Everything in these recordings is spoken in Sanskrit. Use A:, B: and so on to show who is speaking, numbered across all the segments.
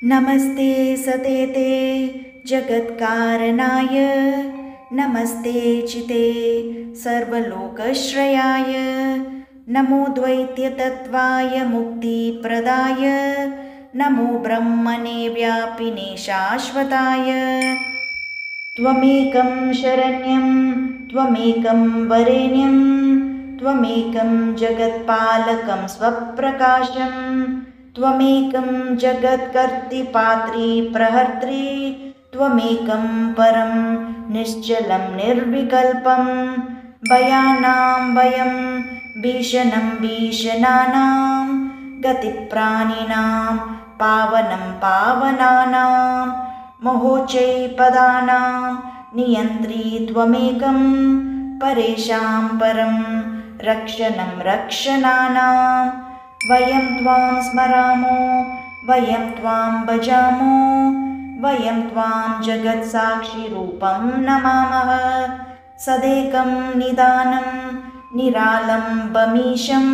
A: नमस्ते सतेते जगत्कारणाय नमस्ते चिते सर्वलोकश्रयाय नमो द्वैत्यतत्त्वाय मुक्तिप्रदाय नमो ब्रह्मणे व्यापिने शाश्वताय त्वमेकं शरण्यं त्वमेकं वरेण्यं त्वमेकं जगत्पालकं स्वप्रकाशं त्वमेकं जगत्कर्त्री प्रहर्त्री त्वमेकं परं निश्चलं निर्विकल्पं भयानां भयं भीषणं भीषणानां गतिप्राणिनां पावनं पावनानां मोहोचैपदानां नियन्त्री त्वमेकं परेषां परं रक्षणं रक्षणानां वयं त्वां स्मरामो वयं त्वां भजामो वयं त्वां जगत्साक्षिरूपं नमामः सदेकं निदानं निरालम्बमीशं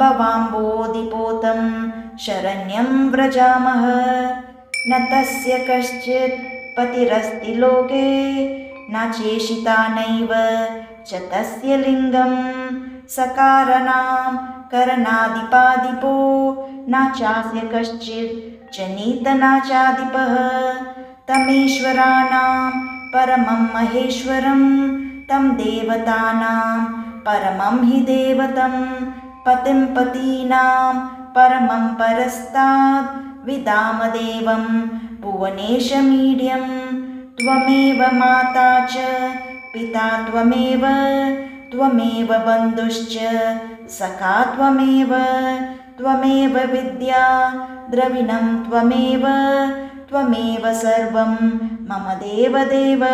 A: भवाम्बोधिपोतं शरण्यं व्रजामः न तस्य कश्चित् पतिरस्ति लोके न चेशिता नैव च तस्य लिङ्गं सकारणं करणादिपादिपो न चास्य कश्चित् च नीतना चाधिपः तमेश्वराणां परमं महेश्वरं तं देवतानां परमं हि देवतं पतिं पतीनां परमं परस्ताद् विदामदेवं भुवनेशमीड्यं त्वमेव माता च पिता त्वमेव बन्धुश्च सखा त्वमेव विद्या द्रविणं त्वमेव सर्वं मम देवदेव।